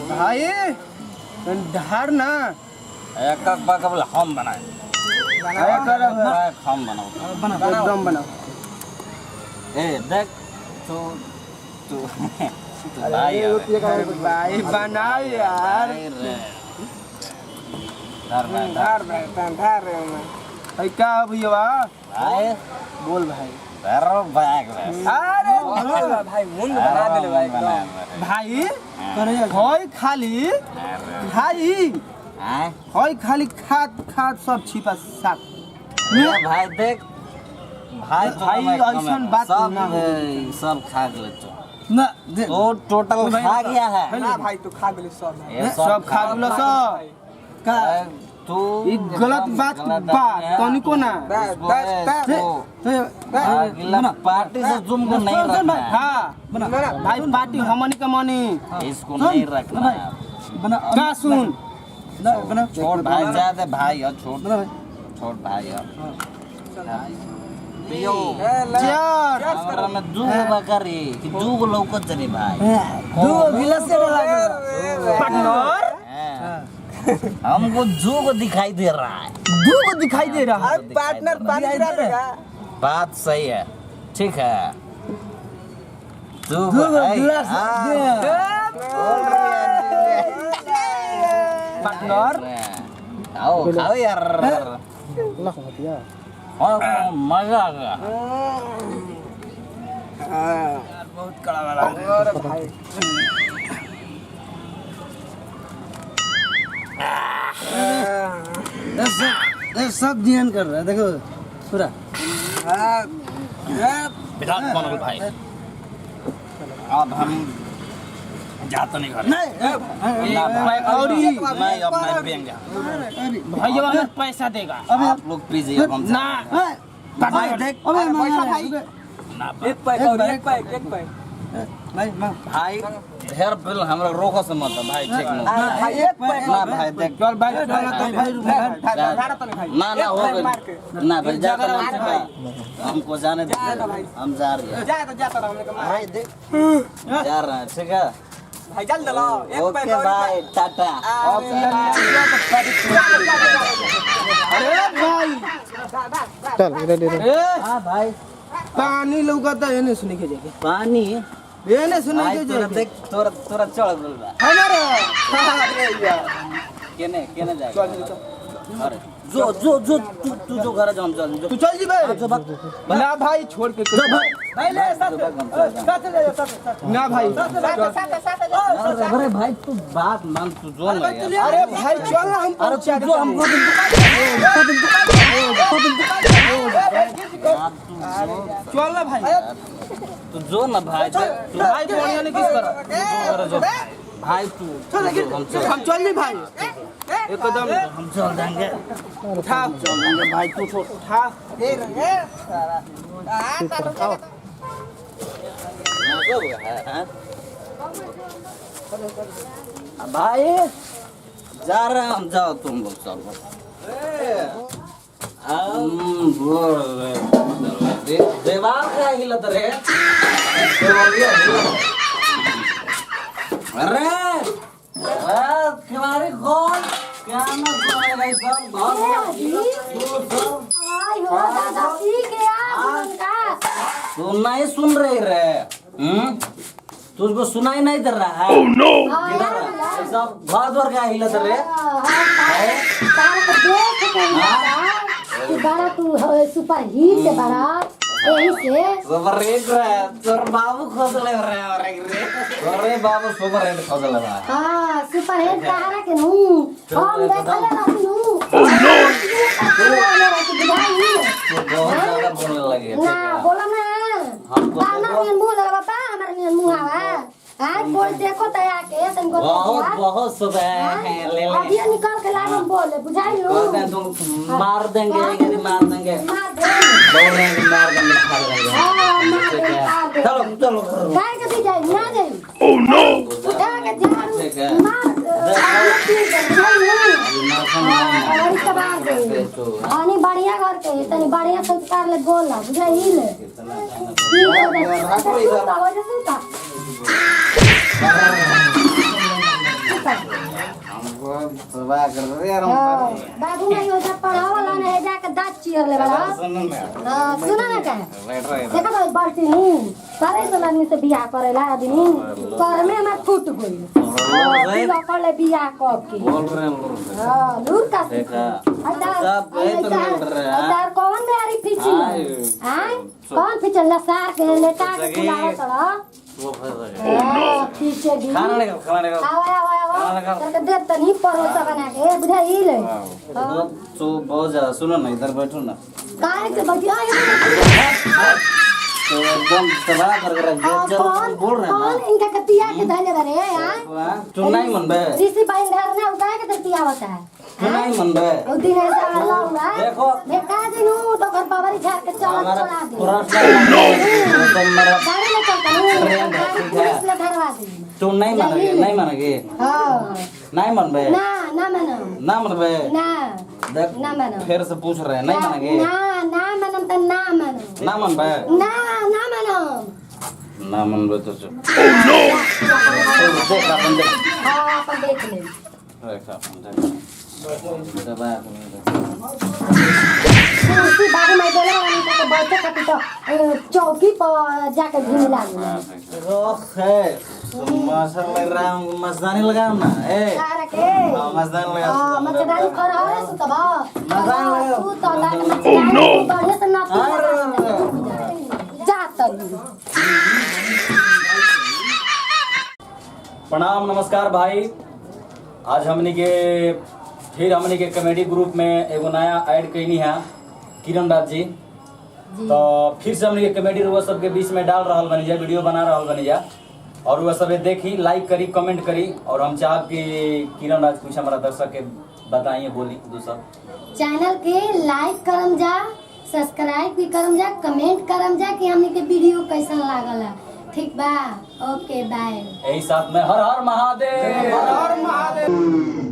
भाई ढार ना एक बकबल हम बनाए हम बनाओ एकदम बनाओ। ए देख तू तू भाई भाई बनाओ यार। धार भाई क्या भैया भाई बोल भाई। तेरा बैग अरे भाई मुंड बना देले भाई भाई होय खाली भाई होय खाली खाद सब छिपा साथ भाई देख भाई भाई ऐसन बात ना सब खा गए ना तो टोटल खा गया है ना भाई तू खा गेली सब खा गेलो सब का तू ई गलत बात तनी को ना पार्टी से जुम को नहीं रखना है। हां भाई पार्टी हमनी के मनी इसको नहीं रखना है। का सुन छोड़ भाई ज्यादा भाई और छोड़ भाई और पियो यार हमरा में दूगो बकरी कि दूगो लौकत जनी भाई दो गिलास से पार्टनर हमको दूगो दिखाई दे रहा है दो दिखाई दे रहा है पार्टनर पानी गिरा देगा बात सही है ठीक है दूगो गिलास पार्टनर खाओ यार मजा आ गया यार बहुत कड़ा वाला भाई सब ध्यान कर रहा है देखो पूरा विराट मनोहर भाई अब हम जाते नहीं घर नहीं अब मैं बेंगा भाई हमें पैसा देगा आप लोग पीजिए हम ना भाई देख अबे भाई एक पैक भाई ढेर बिल हमरा रोको से मत भाई ठीक ना भाई एक पैक ना भाई देख चल भाई ना ना हो गए ना भाई जा भाई हमको जाने दे हम जा रहे हैं जाता हमने कहा भाई देख जा रहे हैं ठीक है भाई जल्द लो एक पैक ओके भाई टाटा अरे भाई चल हां भाई पानी लौकता है ने सुने के जाके पानी ये ने सुने के तोरा जाके देख तोरा चढ़ गल बा हमारे अरे यार केने जाए चल अरे जो तू जो घर हम चल जो तू चल जी भाई ना भाई छोड़ के जो भाई भाई ले साथ ले साथ ना भाई अरे भाई तू बात मान तू जो ना यार अरे भाई चल ना हम पहुंचा जो हमको चल ना भाई तू जो ना भाई तू भाई बढ़िया ने किस कर जो भाई तू हम चल नहीं भाई एकदम हम चल जाएंगे उठा चल जाएंगे भाई तू छोड़ उठा भाई जा रहे हैं हम जाओ तुम लोग सब देवाल का हिलत रे अरे तुम्हारी कौन क्या ना भाई सब तू नहीं सुन रही रे तुझको सुनाई नहीं दे रहा है सब घर द्वार का हिलत रे बड़ा तू सुपर हिट बड़ा यही से सुपर हिट रे तोर बाबू खोजले रे अरे बाबू सुपर हिट खोजले बा हां सुपर हिट कहां के नु हम देखले रहती नु बहुत ज्यादा बोलने लगी ना बोला ना गाना में मुंह लगा बता हमारे में मुंह आवा आज बोल देखो तया के तुमको बहुत बहुत सुबह है ले ले अभी निकल के लाओ बोले बुझाई लो बोल दे तुम मार देंगे यदि मार देंगे मार दे बोल रहे हैं मार देंगे फाड़ देंगे चलो चलो काय के जाए ना जाए ओह नो क्या के ठीक है अनि बढ़िया घर के तनी बढ़िया संस्कार ले बोल बुझाई ले दबा कर रे यार बाबू नहीं हो जा पढ़ावला नहीं जाके दांत चीर ले बड़ा सुन ना सुना ना का राइट राइट देखा तो बाल्टी नहीं सारे तो आदमी से बियाह करेला आदमी कर में मैं फूट गई बियाह कर ले बियाह कर के बोल रहे हैं हां लूर का देखा सब बोल रहे हैं अदार कौन मेरी पीछे हां कौन पीछे लसार के लेटा के बुलावा तड़ा वो फंस पीछे भी खाना निकाल आवा करके दे तनी परोसा बना के बुझा ही ले तो बहुत ज्यादा सुनो ना इधर बैठो ना काहे के बतिया तो एकदम तबाह कर रहा है जब बोल रहे हैं कौन इनका कतिया के धले बरे हां तू नहीं मन बे ऋषि भाई घर ना उगाए के कतिया होता है तू नहीं मन बे ओ दिन ऐसा अल्लाह हुआ देखो देखा दिनु तो घर पावरी झाड़ के चला चला दे तो मेरा गाड़ी में चलता हूं पुलिस ने धरवा दी तू नहीं मानेगी हां नहीं मन बे ना ना मनो ना मन बे ना देख ना मनो फिर से पूछ रहे हैं नहीं मानेगी ना ना मनो तो ना मनो ना मन बे ना ना मनो ना मन बे तो चुप देख अपन देख हां अपन देख ले देख अपन देख दबा उसी बाबू मैं बोला वाली तो बैठे कटी तो चौकी पर जाके घूम लागू रोक है माशाल्लाह राम मस्तानी लगाओ ना ए सारा के मस्तानी लगाओ हां मचदानी कर आवे सु तब मस्तानी लगाओ तू तो लाग मचदानी बढ़िया से ना जा तब प्रणाम नमस्कार भाई। आज हमने के कॉमेडी ग्रुप में एगो नया ऐड कैनी है किरण राज जी। तो फिर से हमने के कॉमेडी रुआ सबके बीच में डाल रहा बनी जा, वीडियो बना रहा बनी जा और वह सब देखी, लाइक करी, कमेंट करी और हम चाह कि किरण राज कुछ हमारा दर्शक के बताइए, बोली दूसरा चैनल के लाइक करम जा, सब्सक्राइब भी करम जा, कमेंट करम जा कि हमने के वीडियो कैसन लागल है। ठीक बा, ओके बाय। यही साथ में हर हर महादेव। हर हर महादेव।